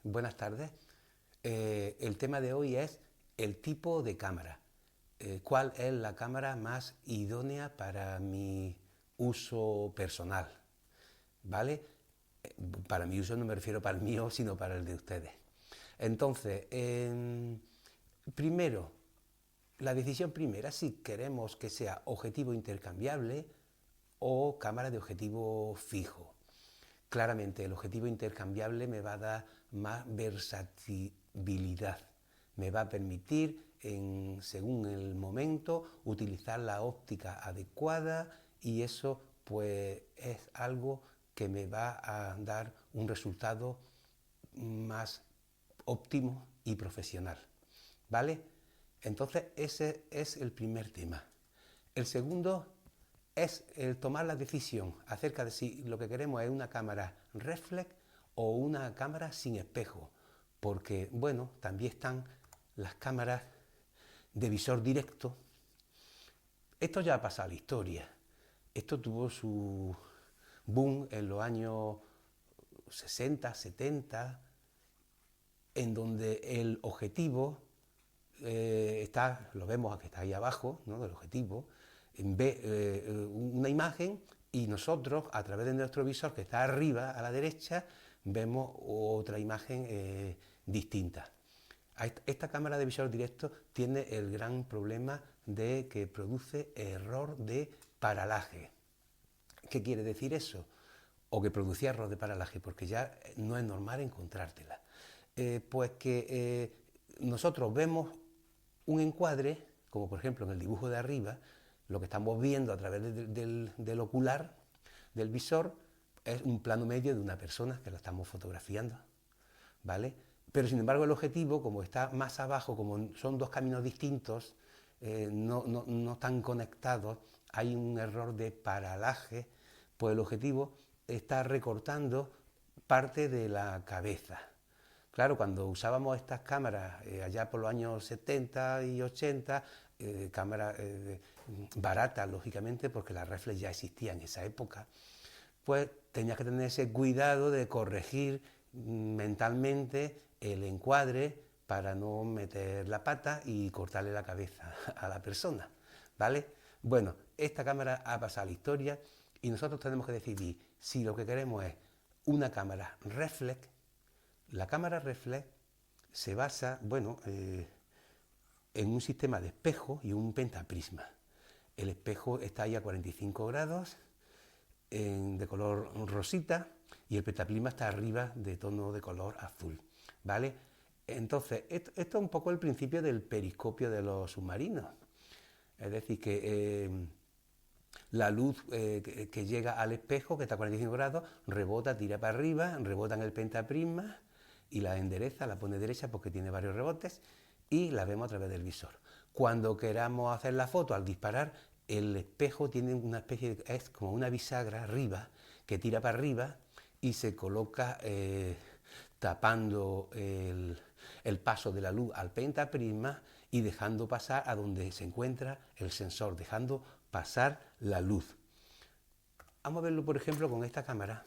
buenas tardes. El tema de hoy es el tipo de cámara. ¿Cuál es la cámara más idónea para mi uso personal? ¿Vale? Para mi uso no me refiero para el mío, sino para el de ustedes. Entonces, primero, la decisión primera, si queremos que sea objetivo intercambiable o cámara de objetivo fijo. Claramente, el objetivo intercambiable me va a dar más versatilidad, me va a permitir, según el momento, utilizar la óptica adecuada y eso pues es algo que me va a dar un resultado más óptimo y profesional. ¿Vale? Entonces ese es el primer tema. El segundo es el tomar la decisión acerca de si lo que queremos es una cámara reflex o una cámara sin espejo, porque bueno, también están las cámaras de visor directo. Esto ya ha pasado a la historia. Esto tuvo su boom en los años 60, 70, en donde el objetivo lo vemos que está ahí abajo, ¿no? Del objetivo, ve una imagen y nosotros, a través de nuestro visor que está arriba a la derecha, vemos otra imagen distinta. Esta cámara de visor directo tiene el gran problema de que produce error de paralaje. ¿Qué quiere decir eso? O que producía error de paralaje, porque ya no es normal encontrártela. Pues que nosotros vemos un encuadre, como por ejemplo en el dibujo de arriba, lo que estamos viendo a través del ocular, del visor, es un plano medio de una persona que la estamos fotografiando, ¿vale? Pero sin embargo el objetivo, como está más abajo, como son dos caminos distintos, no están conectados, hay un error de paralaje, pues el objetivo está recortando parte de la cabeza. Claro, cuando usábamos estas cámaras allá por los años 70 y 80, cámaras baratas, lógicamente, porque las reflex ya existían en esa época, pues tenías que tener ese cuidado de corregir mentalmente el encuadre para no meter la pata y cortarle la cabeza a la persona, ¿vale? Bueno, esta cámara ha pasado a la historia y nosotros tenemos que decidir si lo que queremos es una cámara reflex. La cámara reflex se basa, bueno, en un sistema de espejo y un pentaprisma. El espejo está ahí a 45 grados, de color rosita, y el pentaprisma está arriba de tono de color azul, ¿vale? Entonces, esto es un poco el principio del periscopio de los submarinos. Es decir, que la luz que llega al espejo, que está a 45 grados, rebota, tira para arriba, rebota en el pentaprisma y la endereza, la pone derecha porque tiene varios rebotes y la vemos a través del visor. Cuando queramos hacer la foto, al disparar, el espejo tiene una especie de, es como una bisagra arriba, que tira para arriba y se coloca tapando el paso de la luz al pentaprisma y dejando pasar a donde se encuentra el sensor, dejando pasar la luz. Vamos a verlo, por ejemplo, con esta cámara.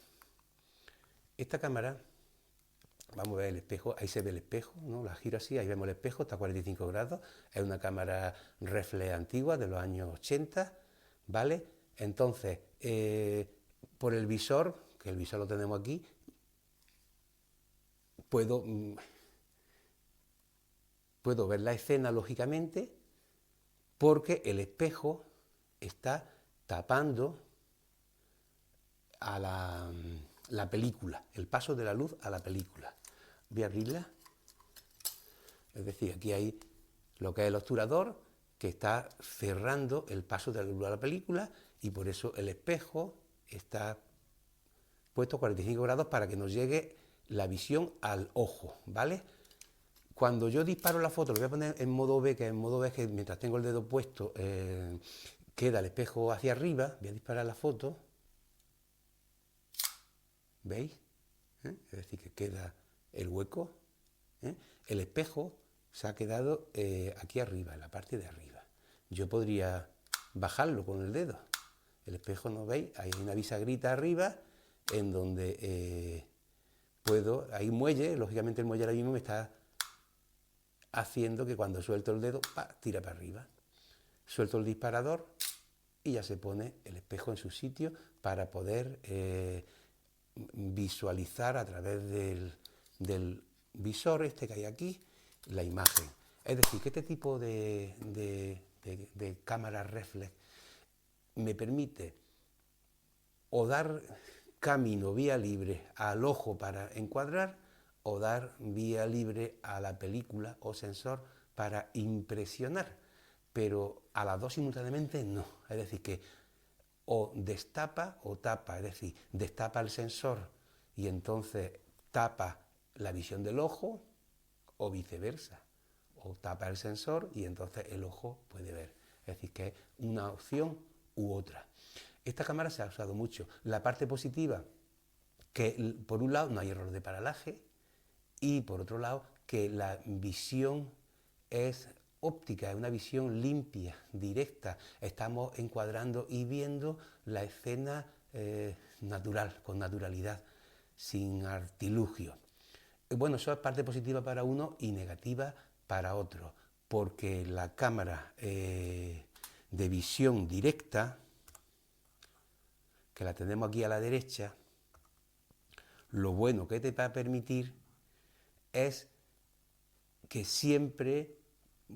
Esta cámara, vamos a ver el espejo, ahí se ve el espejo, ¿no? La giro así, ahí vemos el espejo, está a 45 grados, es una cámara reflex antigua de los años 80, ¿vale? Entonces, por el visor, que el visor lo tenemos aquí, puedo ver la escena lógicamente porque el espejo está tapando a la película, el paso de la luz a la película. Voy a abrirla. Es decir, aquí hay lo que es el obturador que está cerrando el paso de la luz a la película y por eso el espejo está puesto a 45 grados para que nos llegue la visión al ojo, ¿vale? Cuando yo disparo la foto, lo voy a poner en modo B, que en modo B es que mientras tengo el dedo puesto queda el espejo hacia arriba, voy a disparar la foto, ¿veis? Es decir, que queda el hueco, el espejo se ha quedado aquí arriba, en la parte de arriba. Yo podría bajarlo con el dedo. El espejo, ¿no veis? Hay una bisagrita arriba en donde hay un muelle, lógicamente el muelle ahora mismo me está haciendo que cuando suelto el dedo, tira para arriba. Suelto el disparador y ya se pone el espejo en su sitio para poder visualizar a través del visor este que hay aquí la imagen. Es decir, que este tipo de cámara reflex me permite o dar camino, vía libre al ojo para encuadrar, o dar vía libre a la película o sensor para impresionar, pero a las dos simultáneamente no. Es decir, que o destapa o tapa, es decir, destapa el sensor y entonces tapa la visión del ojo, o viceversa, o tapa el sensor y entonces el ojo puede ver. Es decir, que es una opción u otra. Esta cámara se ha usado mucho. La parte positiva, que por un lado no hay error de paralaje y por otro lado que la visión es óptica, es una visión limpia, directa. Estamos encuadrando y viendo la escena natural, con naturalidad, sin artilugio. Bueno, eso es parte positiva para uno y negativa para otro, porque la cámara de visión directa, que la tenemos aquí a la derecha, lo bueno que te va a permitir es que siempre,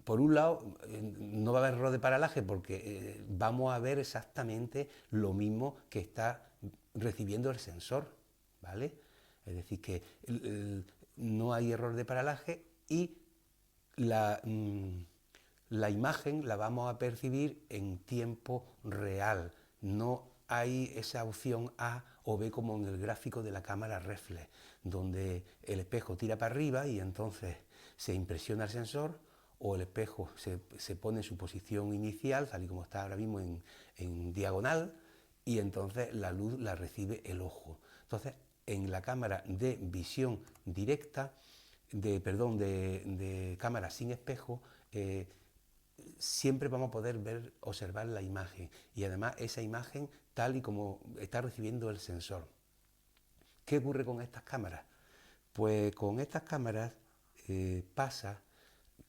por un lado, no va a haber error de paralaje porque vamos a ver exactamente lo mismo que está recibiendo el sensor, ¿vale? Es decir, que no hay error de paralaje y la imagen la vamos a percibir en tiempo real. No hay esa opción A o B como en el gráfico de la cámara reflex, donde el espejo tira para arriba y entonces se impresiona el sensor, o el espejo se pone en su posición inicial, tal y como está ahora mismo en diagonal, y entonces la luz la recibe el ojo. Entonces, en la cámara de visión directa, de cámara sin espejo, siempre vamos a poder observar la imagen y además esa imagen tal y como está recibiendo el sensor. ¿Qué ocurre con estas cámaras? Pues con estas cámaras pasa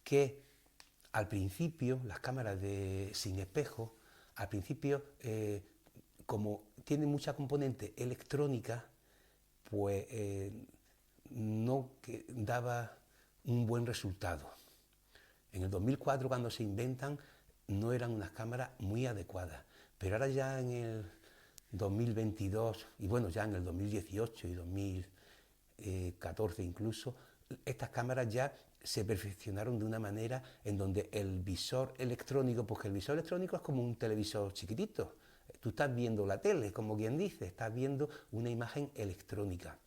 que al principio, las cámaras sin espejo, al principio, como tienen mucha componente electrónica, pues no daba un buen resultado. En el 2004, cuando se inventan, no eran unas cámaras muy adecuadas, pero ahora ya en el 2022 y bueno, ya en el 2018 y 2014 incluso, estas cámaras ya se perfeccionaron de una manera en donde el visor electrónico, porque el visor electrónico es como un televisor chiquitito, tú estás viendo la tele, como quien dice, estás viendo una imagen electrónica.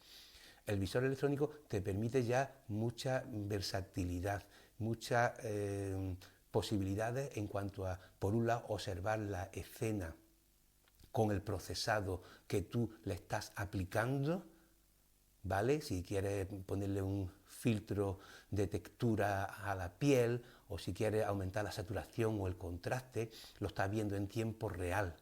El visor electrónico te permite ya mucha versatilidad, muchas posibilidades en cuanto a, por un lado, observar la escena con el procesado que tú le estás aplicando, ¿vale? Si quieres ponerle un filtro de textura a la piel o si quieres aumentar la saturación o el contraste, lo estás viendo en tiempo real,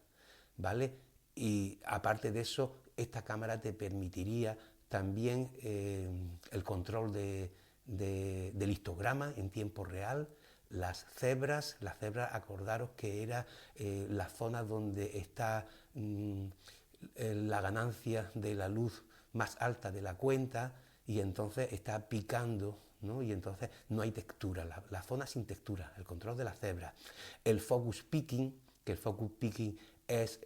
¿vale? Y aparte de eso, esta cámara te permitiría también el control del histograma en tiempo real, las cebras, acordaros que era la zona donde está la ganancia de la luz más alta de la cuenta y entonces está picando, ¿no? Y entonces no hay textura, la zona sin textura, el control de la cebra. El focus picking, que el focus picking es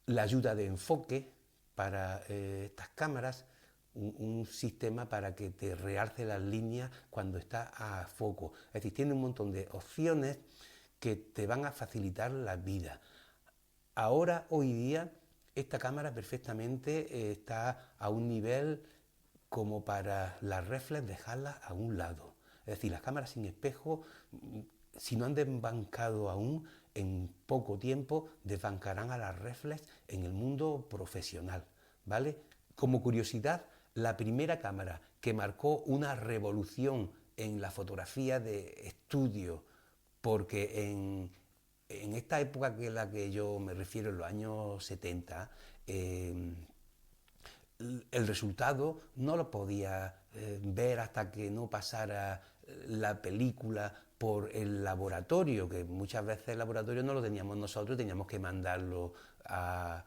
la ayuda de enfoque para estas cámaras, un sistema para que te realce las líneas cuando está a foco. Es decir, tiene un montón de opciones que te van a facilitar la vida. Ahora, hoy día, esta cámara perfectamente está a un nivel como para las reflex dejarlas a un lado. Es decir, las cámaras sin espejo, si no han desbancado aún, en poco tiempo desbancarán a las reflex en el mundo profesional, ¿vale? Como curiosidad, la primera cámara que marcó una revolución en la fotografía de estudio, porque en esta época que es la que yo me refiero, en los años 70, el resultado no lo podía ver hasta que no pasara la película por el laboratorio, que muchas veces el laboratorio no lo teníamos nosotros, teníamos que mandarlo a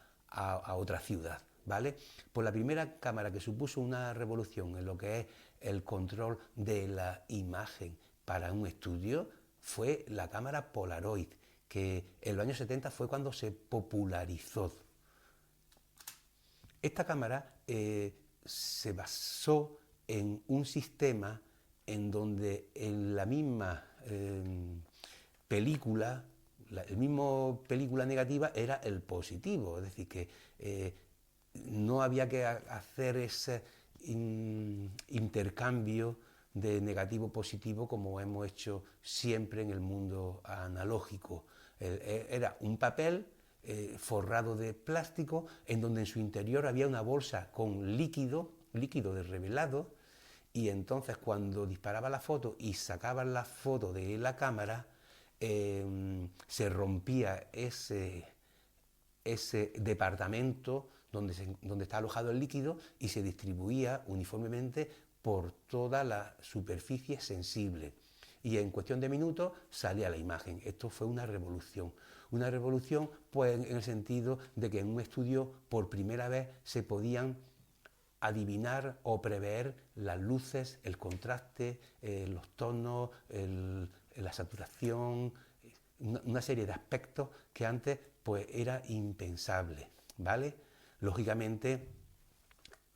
otra ciudad, ¿vale? Pues la primera cámara que supuso una revolución en lo que es el control de la imagen para un estudio fue la cámara Polaroid, que en los años 70 fue cuando se popularizó. Esta cámara se basó en un sistema en donde en la misma película, el mismo película negativa era el positivo, es decir, que no había que hacer ese intercambio de negativo-positivo como hemos hecho siempre en el mundo analógico. Era un papel forrado de plástico en donde en su interior había una bolsa con líquido de revelado, y entonces cuando disparaba la foto y sacaban la foto de la cámara, se rompía ese departamento donde está alojado el líquido y se distribuía uniformemente por toda la superficie sensible. Y en cuestión de minutos salía la imagen. Esto fue una revolución. Una revolución pues, en el sentido de que en un estudio por primera vez se podían adivinar o prever las luces, el contraste, los tonos, la saturación, una serie de aspectos que antes pues era impensable, ¿vale? Lógicamente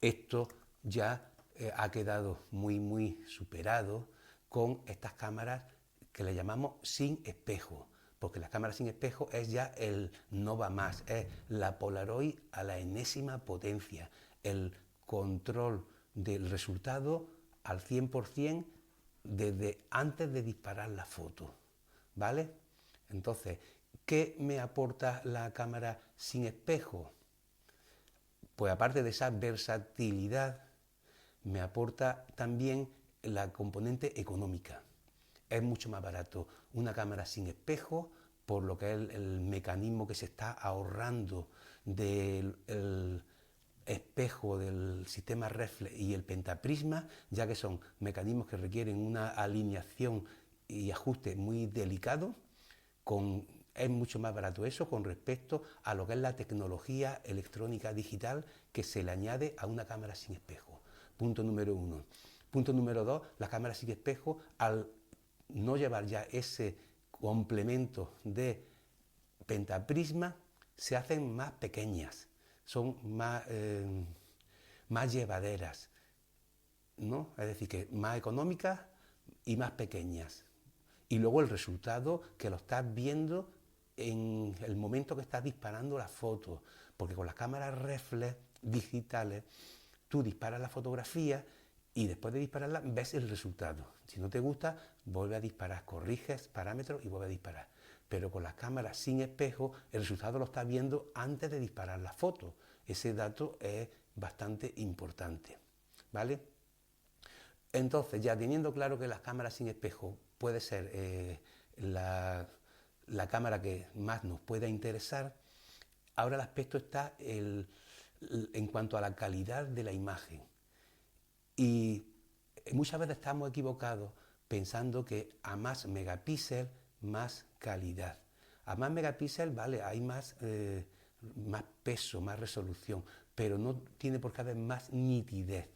esto ya ha quedado muy superado con estas cámaras que le llamamos sin espejo, porque las cámaras sin espejo es ya el no va más, es la Polaroid a la enésima potencia, el control del resultado al 100% desde antes de disparar la foto, ¿vale? Entonces, ¿qué me aporta la cámara sin espejo? Pues aparte de esa versatilidad, me aporta también la componente económica. Es mucho más barato una cámara sin espejo, por lo que es el mecanismo que se está ahorrando del espejo del sistema reflex y el pentaprisma, ya que son mecanismos que requieren una alineación y ajuste muy delicado. Es mucho más barato eso con respecto a lo que es la tecnología electrónica digital que se le añade a una cámara sin espejo. Punto número 1. Punto número 2, las cámaras sin espejo, al no llevar ya ese complemento de pentaprisma, se hacen más pequeñas, son más llevaderas, ¿no? Es decir, que más económicas y más pequeñas. Y luego el resultado que lo estás viendo en el momento que estás disparando la foto, porque con las cámaras reflex digitales tú disparas la fotografía y después de dispararla ves el resultado. Si no te gusta, vuelve a disparar, corriges parámetros y vuelve a disparar. Pero con las cámaras sin espejo, el resultado lo estás viendo antes de disparar la foto. Ese dato es bastante importante, ¿vale? Entonces, ya teniendo claro que las cámaras sin espejo puede ser la cámara que más nos pueda interesar, ahora el aspecto está en cuanto a la calidad de la imagen. Y muchas veces estamos equivocados pensando que a más megapíxeles, más calidad. A más megapíxeles, vale, hay más peso, más resolución, pero no tiene por qué haber más nitidez,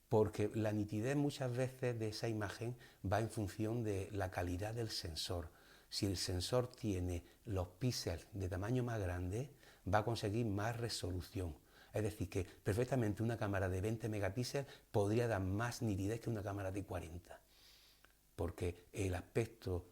porque la nitidez muchas veces de esa imagen va en función de la calidad del sensor. Si el sensor tiene los píxeles de tamaño más grande, va a conseguir más resolución. Es decir, que perfectamente una cámara de 20 megapíxeles podría dar más nitidez que una cámara de 40, porque el aspecto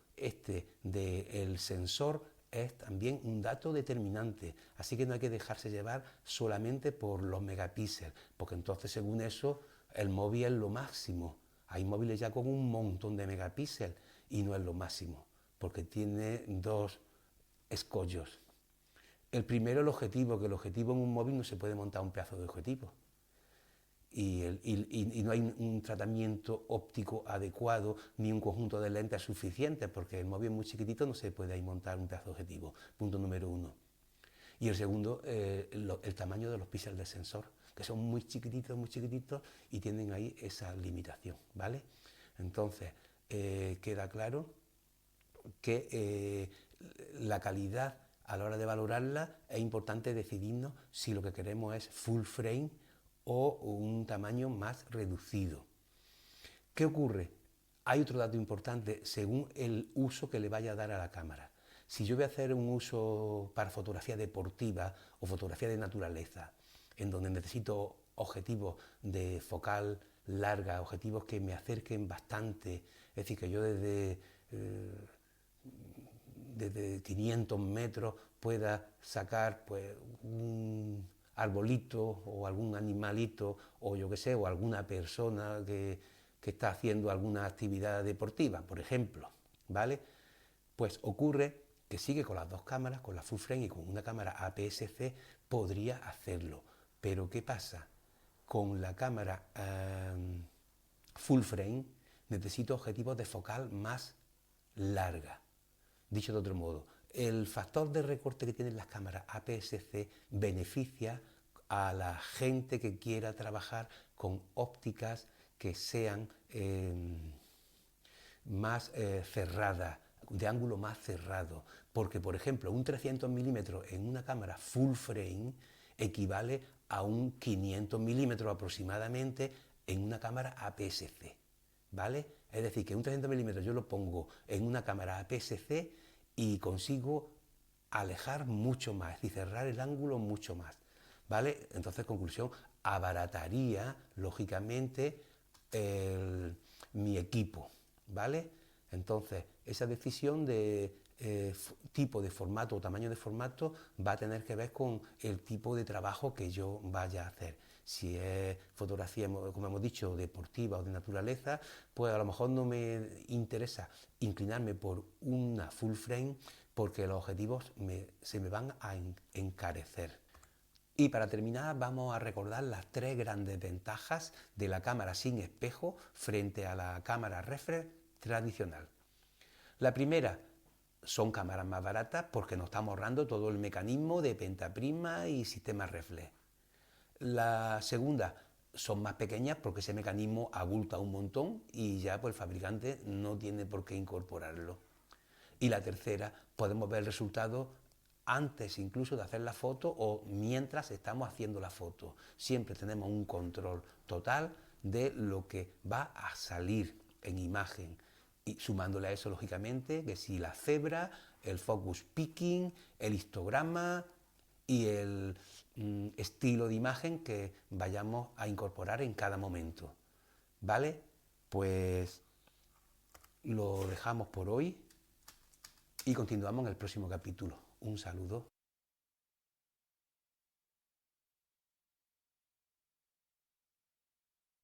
del sensor es también un dato determinante, así que no hay que dejarse llevar solamente por los megapíxeles, porque entonces según eso el móvil es lo máximo. Hay móviles ya con un montón de megapíxeles y no es lo máximo, porque tiene dos escollos. El primero, el objetivo, que el objetivo en un móvil no se puede montar un pedazo de objetivo. Y no hay un tratamiento óptico adecuado ni un conjunto de lentes suficientes, porque el móvil es muy chiquitito, no se puede ahí montar un pedazo de objetivo. Punto número 1. Y el segundo, el tamaño de los píxeles del sensor, que son muy chiquititos y tienen ahí esa limitación, ¿vale? Entonces, queda claro que la calidad a la hora de valorarla es importante decidirnos si lo que queremos es full frame o un tamaño más reducido. ¿Qué ocurre? Hay otro dato importante según el uso que le vaya a dar a la cámara. Si yo voy a hacer un uso para fotografía deportiva o fotografía de naturaleza, en donde necesito objetivos de focal larga, objetivos que me acerquen bastante, es decir, que yo desde 500 metros pueda sacar pues, un arbolito o algún animalito o yo qué sé, o alguna persona que está haciendo alguna actividad deportiva, por ejemplo, ¿vale? Pues ocurre que sigue con las dos cámaras, con la full frame y con una cámara APS-C, podría hacerlo. Pero ¿qué pasa? Con la cámara full frame necesito objetivos de focal más larga. Dicho de otro modo, el factor de recorte que tienen las cámaras APS-C beneficia a la gente que quiera trabajar con ópticas que sean más cerradas, de ángulo más cerrado, porque por ejemplo un 300 milímetros en una cámara full frame equivale a un 500 milímetros aproximadamente en una cámara APS-C, ¿vale? Es decir, que un 300 milímetros yo lo pongo en una cámara APS-C y consigo alejar mucho más, es decir, cerrar el ángulo mucho más, ¿vale? Entonces, conclusión, abarataría, lógicamente, mi equipo, ¿vale? Entonces, esa decisión de tipo de formato o tamaño de formato va a tener que ver con el tipo de trabajo que yo vaya a hacer. Si es fotografía, como hemos dicho, deportiva o de naturaleza, pues a lo mejor no me interesa inclinarme por una full frame porque los objetivos se me van a encarecer. Y para terminar vamos a recordar las tres grandes ventajas de la cámara sin espejo frente a la cámara reflex tradicional. La primera, son cámaras más baratas porque nos estamos ahorrando todo el mecanismo de pentaprisma y sistema reflex. La segunda, son más pequeñas porque ese mecanismo abulta un montón y ya pues, el fabricante no tiene por qué incorporarlo. Y la tercera, podemos ver el resultado antes incluso de hacer la foto o mientras estamos haciendo la foto. Siempre tenemos un control total de lo que va a salir en imagen. Y sumándole a eso, lógicamente, que si la cebra, el focus picking, el histograma y el estilo de imagen que vayamos a incorporar en cada momento. ¿Vale? Pues lo dejamos por hoy y continuamos en el próximo capítulo. Un saludo.